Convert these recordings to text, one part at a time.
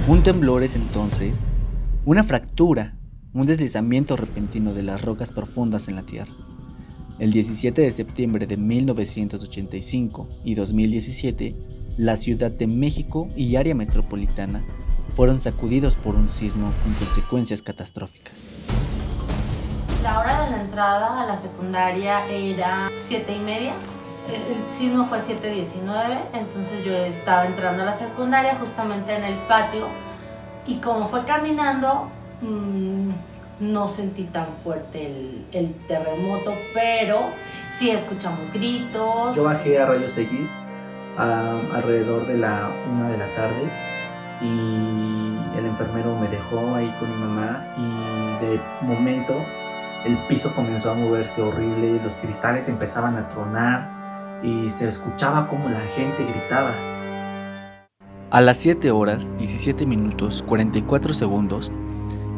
Un temblor es entonces una fractura, un deslizamiento repentino de las rocas profundas en la Tierra. El 17 de septiembre de 1985 y 2017, la Ciudad de México y área metropolitana fueron sacudidos por un sismo con consecuencias catastróficas. La hora de la entrada a la secundaria era 7:30. El sismo fue 7:19, entonces yo estaba entrando a la secundaria justamente en el patio y como fue caminando no sentí tan fuerte el terremoto, pero sí escuchamos gritos. Yo bajé a rayos X alrededor de la 1 de la tarde y el enfermero me dejó ahí con mi mamá y de momento el piso comenzó a moverse horrible, los cristales empezaban a tronar y se escuchaba como la gente gritaba. A las 7 horas, 17 minutos, 44 segundos,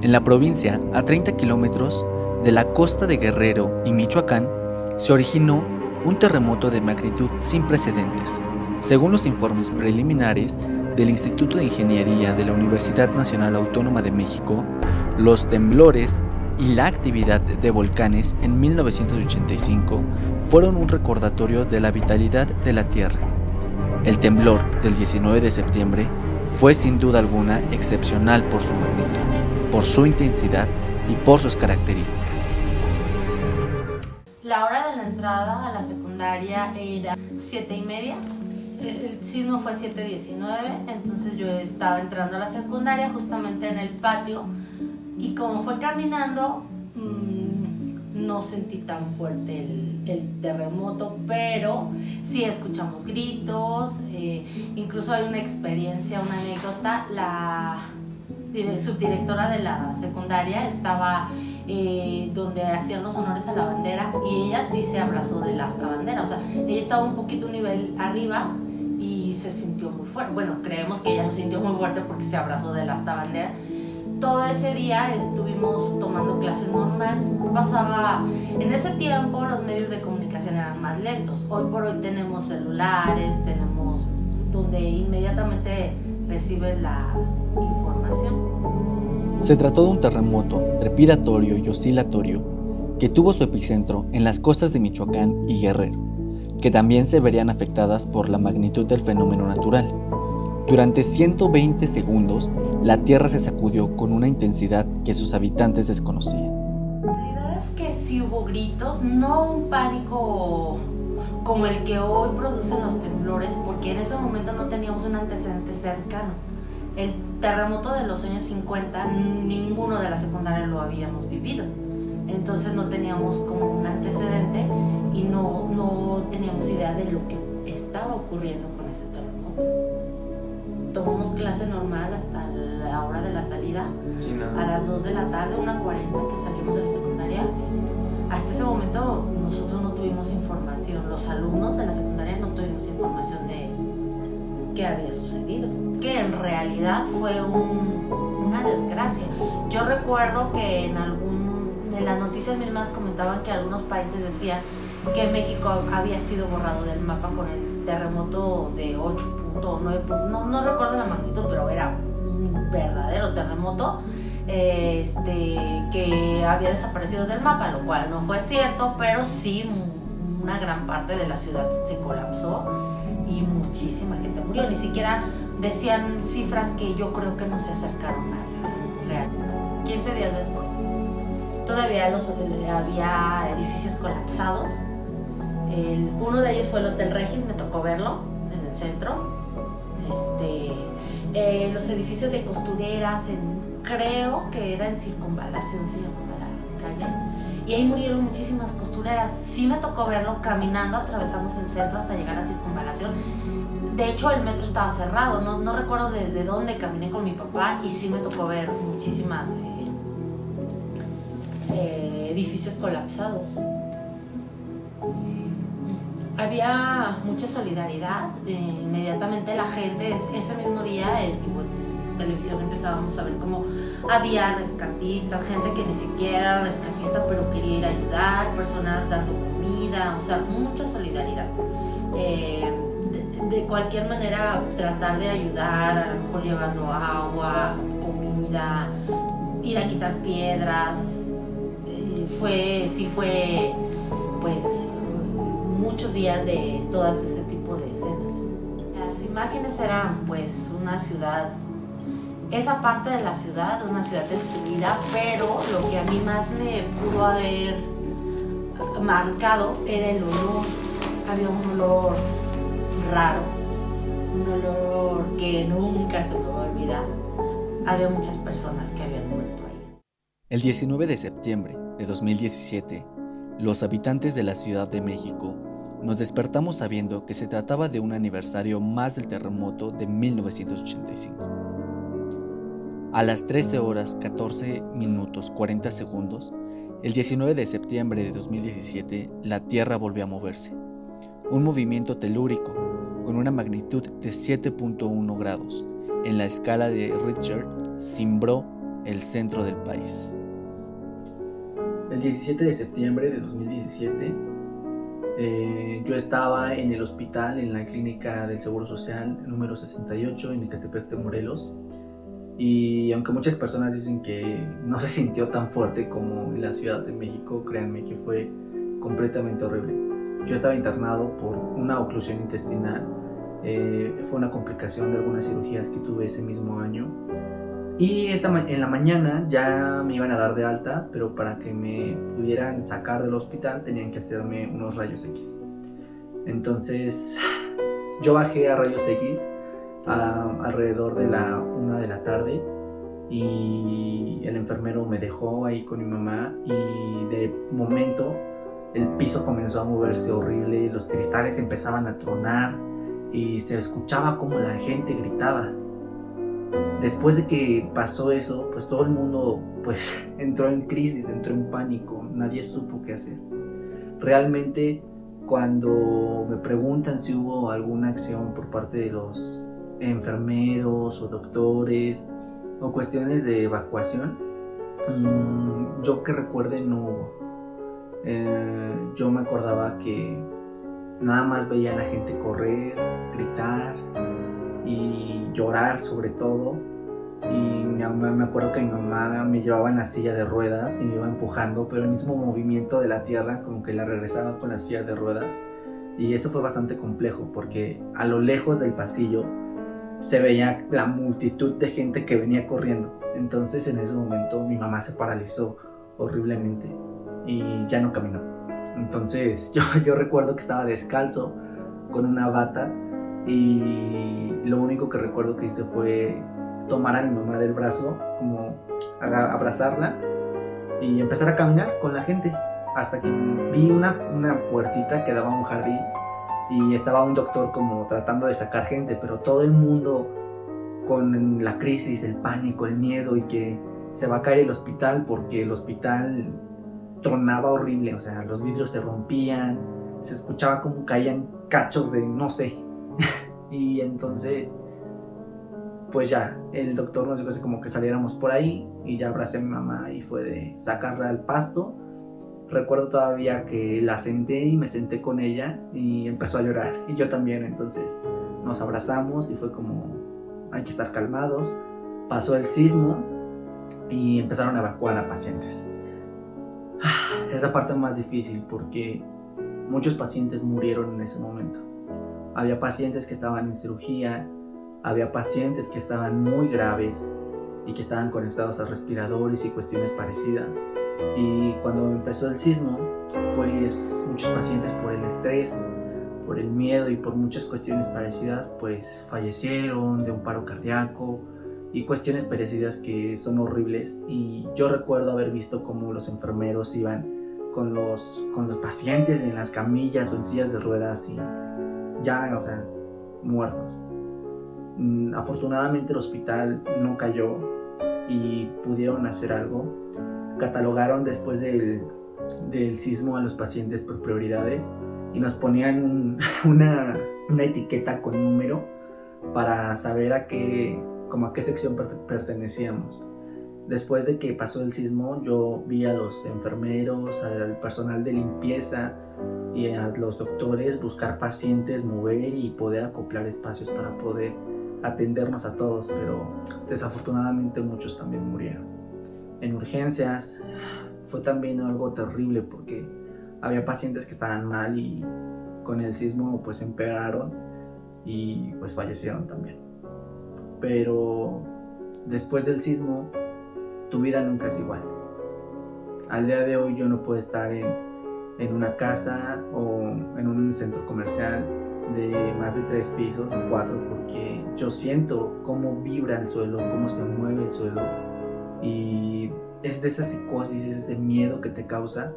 en la provincia, a 30 kilómetros de la costa de Guerrero y Michoacán, se originó un terremoto de magnitud sin precedentes. Según los informes preliminares del Instituto de Ingeniería de la Universidad Nacional Autónoma de México, los temblores y la actividad de volcanes en 1985 fueron un recordatorio de la vitalidad de la Tierra. El temblor del 19 de septiembre fue sin duda alguna excepcional por su magnitud, por su intensidad y por sus características. La hora de la entrada a la secundaria era 7:30. El sismo fue 7:19, entonces yo estaba entrando a la secundaria justamente en el patio y como fue caminando no sentí tan fuerte el terremoto, pero sí escuchamos gritos, incluso hay una experiencia, una anécdota. La subdirectora de la secundaria estaba donde hacían los honores a la bandera y ella sí se abrazó de la asta bandera, o sea, ella estaba un poquito un nivel arriba y se sintió muy fuerte. Bueno, creemos que ella lo sintió muy fuerte porque se abrazó de la asta bandera. Todo ese día estuvimos tomando clases normal. Pasaba, en ese tiempo los medios de comunicación eran más lentos. Hoy por hoy tenemos celulares, tenemos donde inmediatamente recibes la información. Se trató de un terremoto trepidatorio y oscilatorio que tuvo su epicentro en las costas de Michoacán y Guerrero, que también se verían afectadas por la magnitud del fenómeno natural. Durante 120 segundos, la Tierra se sacudió con una intensidad que sus habitantes desconocían. La realidad es que sí hubo gritos, no un pánico como el que hoy producen los temblores, porque en ese momento no teníamos un antecedente cercano. El terremoto de los años 50, ninguno de la secundaria lo habíamos vivido. Entonces no teníamos como un antecedente y no teníamos idea de lo que estaba ocurriendo con ese terremoto. Tomamos clase normal hasta la hora de la salida, a las 2 de la tarde, 1:40 que salimos de la secundaria. Hasta ese momento nosotros no tuvimos información, los alumnos de la secundaria no tuvimos información de qué había sucedido. Que en realidad fue una desgracia. Yo recuerdo que en las noticias mismas comentaban que algunos países decían que México había sido borrado del mapa con el terremoto de 8.9, no recuerdo la magnitud, pero era un verdadero terremoto que había desaparecido del mapa, lo cual no fue cierto, pero sí una gran parte de la ciudad se colapsó y muchísima gente murió. Ni siquiera decían cifras que yo creo que no se acercaron a la realidad. 15 días después todavía había edificios colapsados. Uno de ellos fue el Hotel Regis, me tocó verlo en el centro. Los edificios de costureras, creo que era en Circunvalación, se llamaba la calle, y ahí murieron muchísimas costureras. Sí me tocó verlo caminando, atravesamos el centro hasta llegar a Circunvalación. De hecho, el metro estaba cerrado, no recuerdo desde dónde caminé con mi papá, y sí me tocó ver muchísimas edificios colapsados. Había mucha solidaridad. Inmediatamente la gente, ese mismo día, en televisión empezábamos a ver cómo había rescatistas, gente que ni siquiera era rescatista pero quería ir a ayudar, personas dando comida, o sea, mucha solidaridad. De cualquier manera, tratar de ayudar, a lo mejor llevando agua, comida, ir a quitar piedras. Fue pues muchos días de todas ese tipo de escenas. Las imágenes eran pues una ciudad, esa parte de la ciudad, una ciudad destruida, pero lo que a mí más me pudo haber marcado era el olor. Había un olor raro, un olor que nunca se me va a olvidar. Había muchas personas que habían muerto ahí. El 19 de septiembre de 2017, los habitantes de la Ciudad de México nos despertamos sabiendo que se trataba de un aniversario más del terremoto de 1985. A las 13 horas 14 minutos 40 segundos, el 19 de septiembre de 2017, la Tierra volvió a moverse. Un movimiento telúrico con una magnitud de 7.1 grados en la escala de Richter cimbró el centro del país. El 17 de septiembre de 2017, yo estaba en el hospital, en la clínica del Seguro Social número 68 en Ecatepec de Morelos, y aunque muchas personas dicen que no se sintió tan fuerte como en la Ciudad de México, créanme que fue completamente horrible. Yo estaba internado por una oclusión intestinal, fue una complicación de algunas cirugías que tuve ese mismo año. Y en la mañana ya me iban a dar de alta, pero para que me pudieran sacar del hospital tenían que hacerme unos rayos X. Entonces yo bajé a rayos X alrededor de la 1 de la tarde y el enfermero me dejó ahí con mi mamá, y de momento el piso comenzó a moverse horrible, los cristales empezaban a tronar y se escuchaba como la gente gritaba. Después de que pasó eso, pues todo el mundo pues entró en crisis, entró en pánico, nadie supo qué hacer. Realmente, cuando me preguntan si hubo alguna acción por parte de los enfermeros o doctores o cuestiones de evacuación, yo que recuerde no hubo. Yo me acordaba que nada más veía a la gente correr, gritar y llorar sobre todo. Y me acuerdo que mi mamá me llevaba en la silla de ruedas y me iba empujando, pero el mismo movimiento de la tierra como que la regresaba con la silla de ruedas, y eso fue bastante complejo porque a lo lejos del pasillo se veía la multitud de gente que venía corriendo. Entonces en ese momento mi mamá se paralizó horriblemente y ya no caminó. Entonces yo recuerdo que estaba descalzo con una bata, y lo único que recuerdo que hice fue tomar a mi mamá del brazo, como abrazarla y empezar a caminar con la gente hasta que vi una puertita que daba a un jardín, y estaba un doctor como tratando de sacar gente, pero todo el mundo con la crisis, el pánico, el miedo, y que se va a caer el hospital porque el hospital tronaba horrible, o sea, los vidrios se rompían, se escuchaba como caían cachos de no sé. Y entonces, pues ya, el doctor nos dijo así como que saliéramos por ahí, y ya abracé a mi mamá y fue de sacarla al pasto. Recuerdo todavía que la senté y me senté con ella y empezó a llorar, y yo también. Entonces nos abrazamos y fue como, hay que estar calmados. Pasó el sismo y empezaron a evacuar a pacientes. Es la parte más difícil porque muchos pacientes murieron en ese momento. Había pacientes que estaban en cirugía, había pacientes que estaban muy graves y que estaban conectados a respiradores y cuestiones parecidas. Y cuando empezó el sismo, pues muchos pacientes por el estrés, por el miedo y por muchas cuestiones parecidas, pues fallecieron de un paro cardíaco y cuestiones parecidas que son horribles. Y yo recuerdo haber visto cómo los enfermeros iban con los pacientes en las camillas o en sillas de ruedas y ya, o sea, muertos. Afortunadamente el hospital no cayó y pudieron hacer algo. Catalogaron después del sismo a los pacientes por prioridades y nos ponían una etiqueta con número para saber a qué sección pertenecíamos. Después de que pasó el sismo, yo vi a los enfermeros, al personal de limpieza y a los doctores buscar pacientes, mover y poder acoplar espacios para poder atendernos a todos, pero desafortunadamente muchos también murieron. En urgencias fue también algo terrible porque había pacientes que estaban mal y con el sismo pues empeoraron y pues fallecieron también. Pero después del sismo tu vida nunca es igual. Al día de hoy yo no puedo estar en una casa o en un centro comercial de más de 3 pisos o 4 porque yo siento cómo vibra el suelo, cómo se mueve el suelo. Y es de esa psicosis, es ese miedo que te causa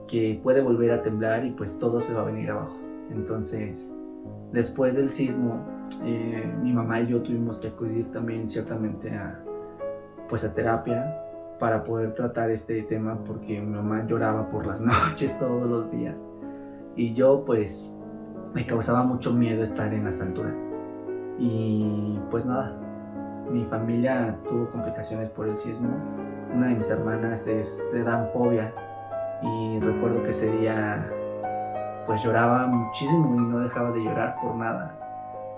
que puede volver a temblar y pues todo se va a venir abajo. Entonces, después del sismo, mi mamá y yo tuvimos que acudir también ciertamente a terapia para poder tratar este tema porque mi mamá lloraba por las noches todos los días y yo pues me causaba mucho miedo estar en las alturas. Y pues nada, mi familia tuvo complicaciones por el sismo. Una de mis hermanas le da fobia y recuerdo que ese día pues lloraba muchísimo y no dejaba de llorar por nada.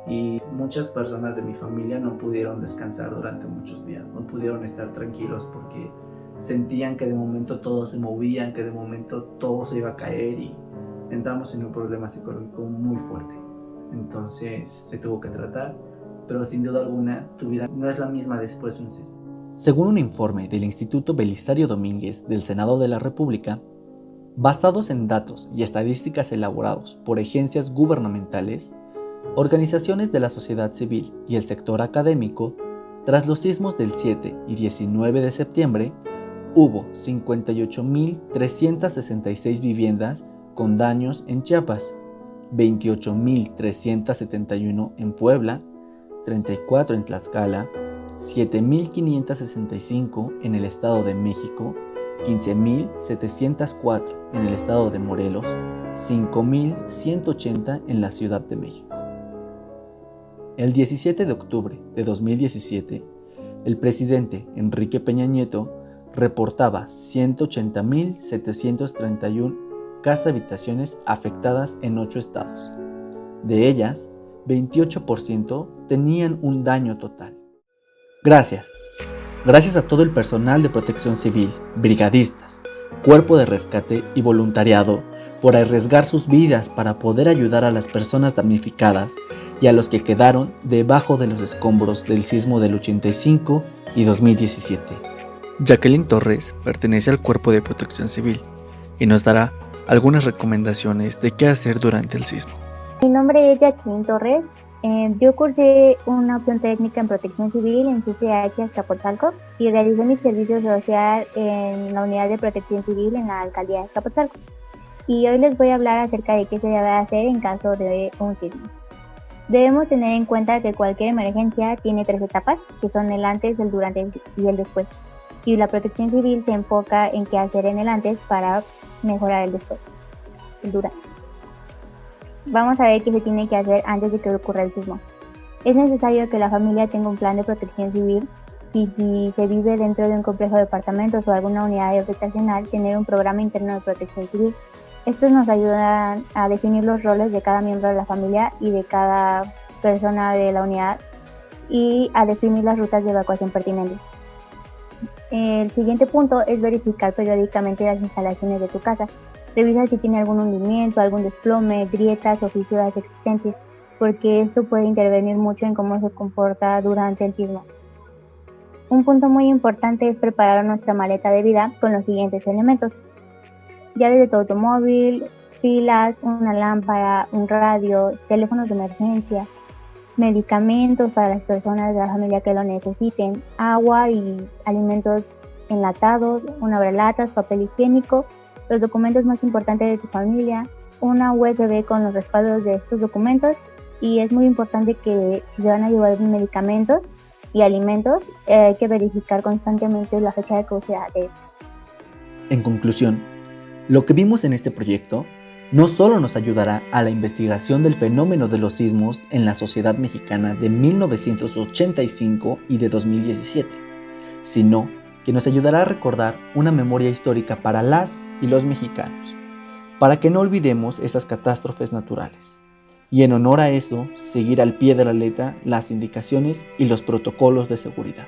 Y muchas personas de mi familia no pudieron descansar durante muchos días, no pudieron estar tranquilos porque sentían que de momento todo se movía, que de momento todo se iba a caer y entramos en un problema psicológico muy fuerte. Entonces se tuvo que tratar, pero sin duda alguna tu vida no es la misma después de un sismo. Según un informe del Instituto Belisario Domínguez del Senado de la República, basados en datos y estadísticas elaborados por agencias gubernamentales, organizaciones de la sociedad civil y el sector académico, tras los sismos del 7 y 19 de septiembre, hubo 58.366 viviendas con daños en Chiapas, 28.371 en Puebla, 34 en Tlaxcala, 7.565 en el Estado de México, 15.704 en el Estado de Morelos, 5.180 en la Ciudad de México. El 17 de octubre de 2017, el presidente Enrique Peña Nieto reportaba 180.731 casas habitaciones afectadas en 8 estados. De ellas, 28% tenían un daño total. Gracias a todo el personal de protección civil, brigadistas, cuerpo de rescate y voluntariado por arriesgar sus vidas para poder ayudar a las personas damnificadas y a los que quedaron debajo de los escombros del sismo del 85 y 2017. Jacqueline Torres pertenece al Cuerpo de Protección Civil y nos dará algunas recomendaciones de qué hacer durante el sismo. Mi nombre es Jacqueline Torres. Yo cursé una opción técnica en Protección Civil en CCH Azcapotzalco y realicé mi servicio social en la Unidad de Protección Civil en la Alcaldía de Azcapotzalco. Y hoy les voy a hablar acerca de qué se debe hacer en caso de un sismo. Debemos tener en cuenta que cualquier emergencia tiene 3 etapas, que son el antes, el durante y el después. Y la protección civil se enfoca en qué hacer en el antes para mejorar el después, el durante. vamos a ver qué se tiene que hacer antes de que ocurra el sismo. Es necesario que la familia tenga un plan de protección civil y si se vive dentro de un complejo de departamentos o alguna unidad habitacional, tener un programa interno de protección civil. Estos nos ayudan a definir los roles de cada miembro de la familia y de cada persona de la unidad y a definir las rutas de evacuación pertinentes. El siguiente punto es verificar periódicamente las instalaciones de tu casa. Revisa si tiene algún hundimiento, algún desplome, grietas o fisuras existentes, porque esto puede intervenir mucho en cómo se comporta durante el sismo. Un punto muy importante es preparar nuestra maleta de vida con los siguientes elementos: llaves de tu automóvil, pilas, una lámpara, un radio, teléfonos de emergencia, medicamentos para las personas de la familia que lo necesiten, agua y alimentos enlatados, un abrelatas, papel higiénico, los documentos más importantes de tu familia, una USB con los respaldos de estos documentos, y es muy importante que si se van a llevar medicamentos y alimentos, hay que verificar constantemente la fecha de caducidad de estos. En conclusión, lo que vimos en este proyecto no solo nos ayudará a la investigación del fenómeno de los sismos en la sociedad mexicana de 1985 y de 2017, sino que nos ayudará a recordar una memoria histórica para las y los mexicanos, para que no olvidemos esas catástrofes naturales. Y en honor a eso, seguir al pie de la letra las indicaciones y los protocolos de seguridad.